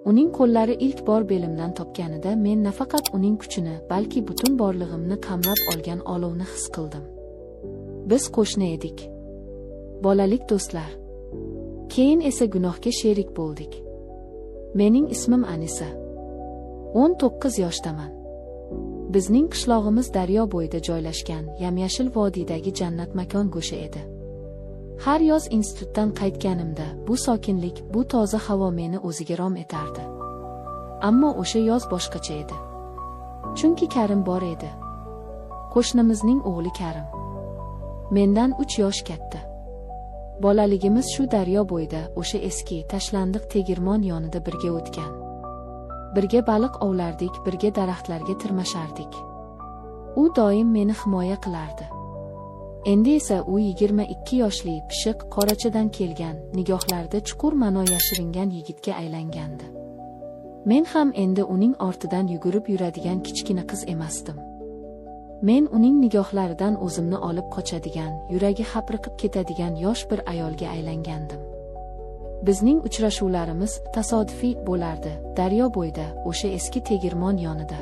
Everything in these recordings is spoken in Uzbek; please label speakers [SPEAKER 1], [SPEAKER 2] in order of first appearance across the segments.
[SPEAKER 1] Uning qo'llari ilk bor belimdan topganida men nafaqat uning kuchini, balki butun borlig'imni qamrab olgan olovni his qildim. Biz qo'shni edik. Bolalik do'stlar. Keyin esa gunohga sherik bo'ldik. Mening ismim Anisa. 19 yoshdaman. Bizning qishlog'imiz daryo bo'yida joylashgan, yam-yashil vodiydagi jannat makon go'shi edi. Har yoz institutdan qaytganimda, bu sokinlik, bu toza havo meni o'ziga rom etardi. Ammo o'sha yoz boshqacha edi. Chunki Karim bor edi. Qo'shnimizning o'g'li Karim. Mendan 3 yosh katta. Bolaligimiz shu daryo bo'yida, o'sha eski, tashlandiq tegirmon yonida birga o'tgan. Birga baliq ovlardik, birga daraxtlarga tirmashardik. U doim meni himoya qilardi. Endi esa u 22 yoshli, pishiq, qorachadan kelgan, nigohlarida chuqur ma'no yashiringan yigitga aylangandi. Men ham endi uning ortidan yugurib yuradigan kichkina qiz emasdim. Men uning nigohlaridan o'zimni olib qochadigan, yuragi hapriqib ketadigan yosh bir ayolga aylangandim. Bizning uchrashuvlarimiz tasodifiy bo'lardi, daryo bo'yida, o'sha eski tegirmon yonida.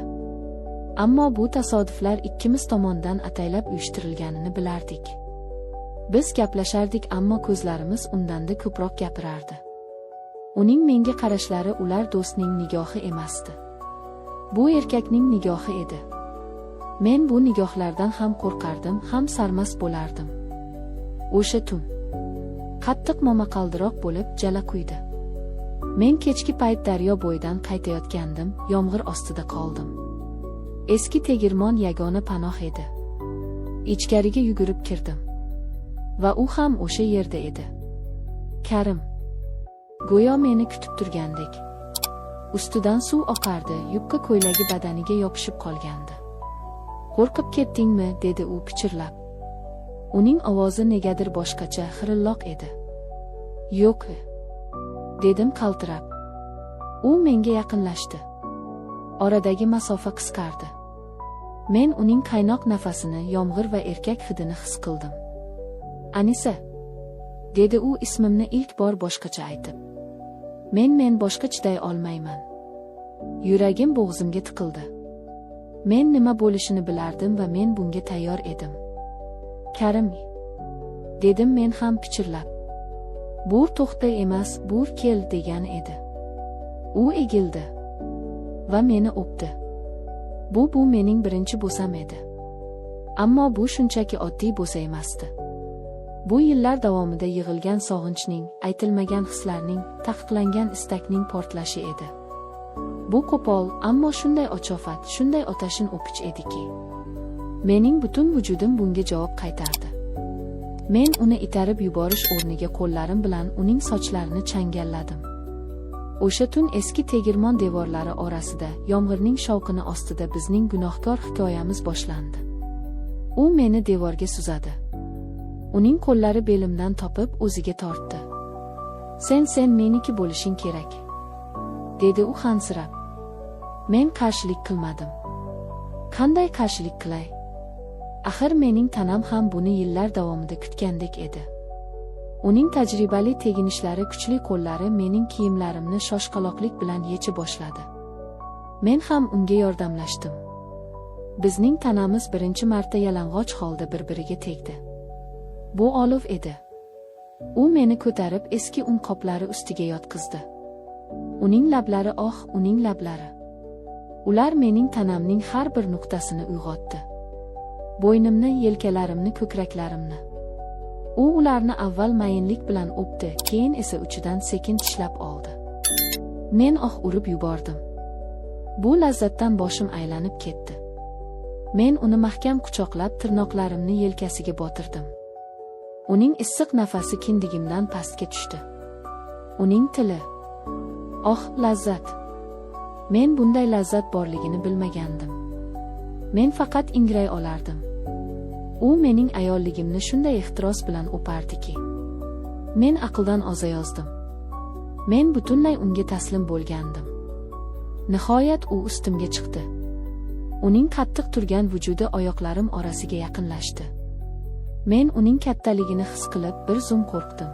[SPEAKER 1] Ammo bu tasodiflar ikkimiz tomonidan ataylab uyushtirilganini bilardik. Biz gaplashardik, ammo ko'zlarimiz undanda ko'proq gapirardi. Uning menga qarashlari ular do'stning nigohi emasdi. Bu erkakning nigohi edi. Men bu nigohlardan ham qo'rqardim, ham sarmast bo'lardim. O'sha tun qattiq momaqaldiroq bo'lib jala quydi. Men kechki payt daryo bo'yidan qaytayotgandim, yomg'ir ostida qoldim. Eski tegirmon yagona panoh edi. Ichkariga yugurib kirdim. Va u ham o'sha yerda edi. Karim. Go'yo meni kutib turgandek. Ustidan suv oqardi, yubka ko'ylagi badaniga yopishib qolgandi. Qo'rqib ketdingmi, dedi u pichirlab. Uning ovozi negadir boshqacha, xirilloq edi. Yo'q, dedim qaltirab. U menga yaqinlashdi. Oradagi masofa qisqardi. Men uning qaynoq nafasini, yomg'ir va erkak hidini his qildim. Anisa, dedi u ismimni ilk bor boshqacha aytib. Men boshqa chiday olmayman. Yuragim bo'g'zimga tiqildi. Men nima bo'lishini bilardim va men bunga tayyor edim. Karim, dedim men ham pichirlab. Bur to'xta emas, bur kel degan edi. U egildi va meni o'pdi. Bu mening birinchi bo'sam edi. Ammo bu shunchaki oddiy bo'sa emasdi. Bu yillar davomida yig'ilgan sog'inchning, aytilmagan hislarning, taqiqlangan istakning portlashi edi. Bu qo'pol, ammo shunday ochofat, shunday otashin o'pich ediki, mening butun vujudim bunga javob qaytardi. Men uni itarib yuborish o'rniga qo'llarim bilan uning sochlarini changalladim. O'sha tun eski tegirmon devorlari orasida, yomg'irning shovqini ostida bizning gunohkor hikoyamiz boshlandi. U meni devorga suzadi. Uning qo'llari belimdan topib o'ziga tortdi. Sen meniki bo'lishing kerak, dedi u hansirab. Men qarshilik qilmadim. Qanday qarshilik qilay? Axir mening tanam ham buni yillar davomida kutgandek edi. Uning tajribali teginishlari, kuchli qo'llari mening kiyimlarimni shoshqaloqlik bilan yecha boshladi. Men ham unga yordamlashdim. Bizning tanamiz birinchi marta yalang'och holda bir-biriga tegdi. Bu olov edi. U meni ko'tarib eski un qoplari ustiga yotqizdi. Uning lablari, uning lablari. Ular mening tanamning har bir nuqtasini uyg'otdi. Bo'ynimni, yelkalarimni, ko'kraklarimni. U ularni avval mayinlik bilan o'pdi, keyin esa uchidan sekin tishlab oldi. Men urib yubordim. Bu lazzatdan boshim aylanib ketdi. Men uni mahkam quchoqlab, tirnoqlarimni yelkasiga botirdim. Uning issiq nafasi kindigimdan pastga tushdi. Uning tili. Lazzat. Men bunday lazzat borligini bilmagandim. Men faqat ingray olardim. U mening ayolligimni shunday ehtiros bilan o'pardiki, men aqldan ozayozdim. Men butunlay unga taslim bo'lgandim. Nihoyat u ustimga chiqdi. Uning qattiq turgan vujudi oyoqlarim orasiga yaqinlashdi. Men uning kattaligini his qilib bir zum qo'rqdim.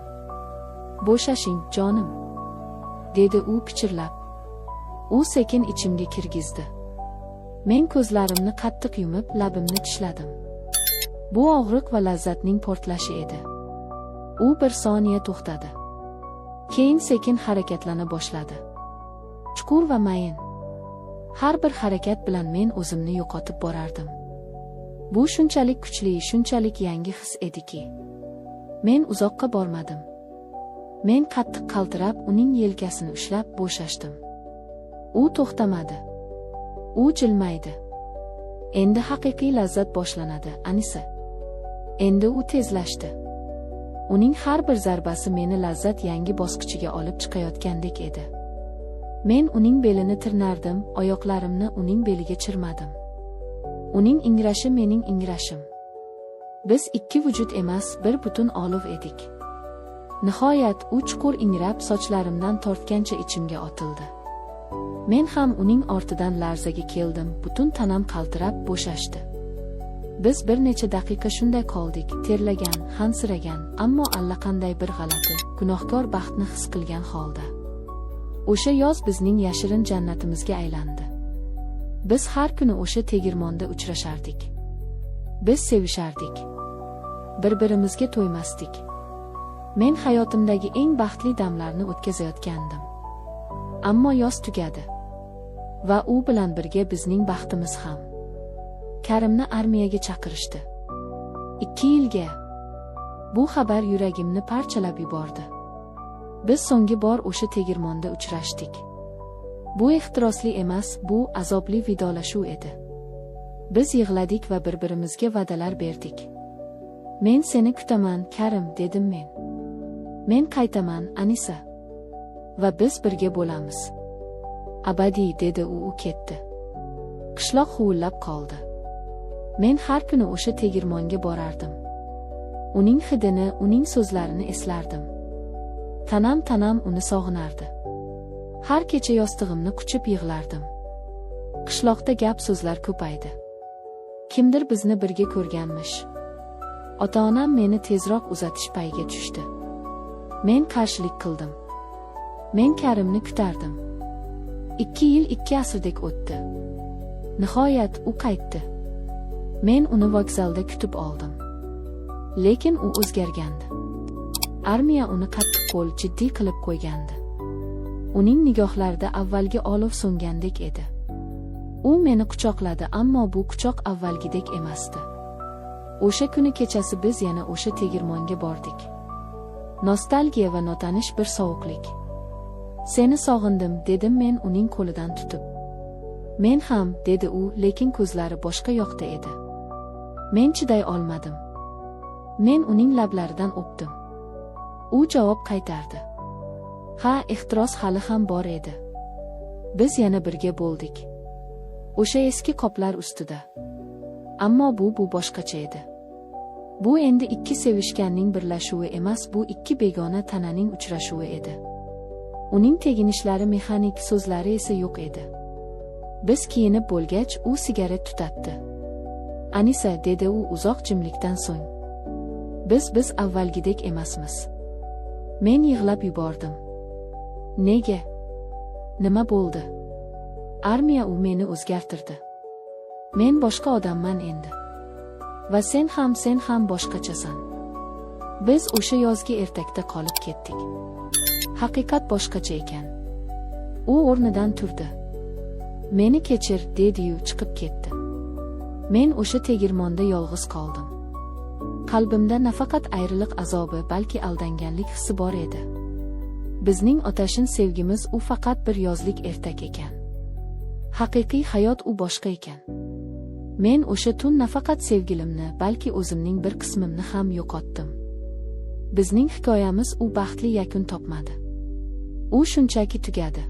[SPEAKER 1] "Bo'shashing, jonim", dedi u pichirlab. U sekin ichimga kirgizdi. Men ko'zlarimni qattiq yumib, labimni tishladim. Bu og'riq va lazzatning portlashi edi. U bir soniya to'xtadi. Keyin sekin harakatlana boshladi. Chuqur va mayin. Har bir harakat bilan men o'zimni yo'qotib borardim. Bu shunchalik kuchli, shunchalik yangi his ediki, men uzoqqa bormadim. Men qattiq qaltirab, uning yelkasini ushlab bo'shashdim. U to'xtamadi. U jilmaydi. Endi haqiqiy lazzat boshlanadi, Anisa. Endi u tezlashdi. Uning har bir zarbasi meni lazzat yangi bosqichiga olib chiqayotgandek edi. Men uning belini tirnardim, oyoqlarimni uning beliga chirmadim. Uning ingrashi mening ingrashim. Biz ikki vujud emas, bir butun olov edik. Nihoyat u chuqur ingrab, sochlarimdan tortgancha ichimga otildi. Men ham uning ortidan larzaga keldim, butun tanam qaltirab bo'shashdi. Biz bir necha daqiqa shunday qoldik, terlagan, hansiragan, ammo allaqanday bir g'alati, gunohkor baxtni his qilgan holda. O'sha yoz bizning yashirin jannatimizga aylandi. Biz har kuni o'sha tegirmonda uchrashardik. Biz sevishardik. Bir-birimizga to'ymasdik. Men hayotimdagi eng baxtli damlarni o'tkazayotgandim. Ammo yoz tugadi. Va u bilan birga bizning baxtimiz ham. Karimni armiyaga chaqirishdi. 2 yilga. Bu xabar yuragimni parchalab yubordi. Biz so'nggi bor o'sha tegirmonda uchrashdik. Bu ehtirosli emas, bu azobli vidolashuv edi. Biz yig'ladik va bir-birimizga va'dalar berdik. Men seni kutaman, Karim, dedim men. Men qaytaman, Anisa. Va biz birga bo'lamiz. Abadiy, dedi u ketdi. Qishloq huvillab qoldi. Men har kuni o'sha tegirmonga borardim. Uning hidini, uning so'zlarini eslardim. Tanam uni sog'inardi. Har kecha yostig'imni quchib yig'lardim. Qishloqda gap so'zlar ko'paydi. Kimdir bizni birga ko'rganmish. Ota-onam meni tezroq uzatish payiga tushdi. Men qarshilik qildim. Men Karimni kutardim. 2 yil 2 asrdek o'tdi. Nihoyat u qaytdi. Men uni vokzalda kutib oldim. Lekin u o'zgargandi. Armiya uni qattiq qo'l, jiddiy qilib qo'ygandi. Uning nigohlarida avvalgi olov so'ngandek edi. U meni quchoqladi, ammo bu quchoq avvalgidek emasdi. O'sha kuni kechasi biz yana o'sha tegirmonga bordik. Nostalgiya va notanish bir sovuqlik. Seni sog'indim, dedim men uning qo'lidan tutib. Men ham, dedi u, lekin ko'zlari boshqa yoqda edi. Men chiday olmadim. Men uning lablaridan o'pdim. U javob qaytardi. Ha, ehtiros hali ham bor edi. Biz yana birga bo'ldik. O'sha eski qoplar ustida. Ammo bu boshqacha edi. Bu endi ikki sevishganning birlashuvi emas, bu ikki begona tananing uchrashuvi edi. Uning teginishlari mexanik, so'zlari esa yo'q edi. Biz kiyinib bo'lgach, u sigaret tutatdi. Anisa, dedi u uzoq jimlikdan so'ng. Biz avvalgidek emasmiz. Men yig'lab yubordim. Nega? Nima bo'ldi? Armiya u meni o'zgartirdi. Men boshqa odamman endi. Va sen ham boshqachasan. Biz o'sha yozgi ertakda qolib ketdik. Haqiqat boshqacha ekan. U o'rnidan turdi. Meni kechir, dedi-yu chiqib ketdi. Men o'sha tegirmonda yolg'iz qoldim. Qalbimda nafaqat ayriliq azobi, balki aldanganlik hissi bor edi. Bizning otashin sevgimiz u faqat bir yozlik ertak ekan. Haqiqiy hayot u boshqa ekan. Men o'sha tun nafaqat sevgilimni, balki o'zimning bir qismimni ham yo'qotdim. Bizning hikoyamiz u baxtli yakun topmadi. U shunchaki tugadi.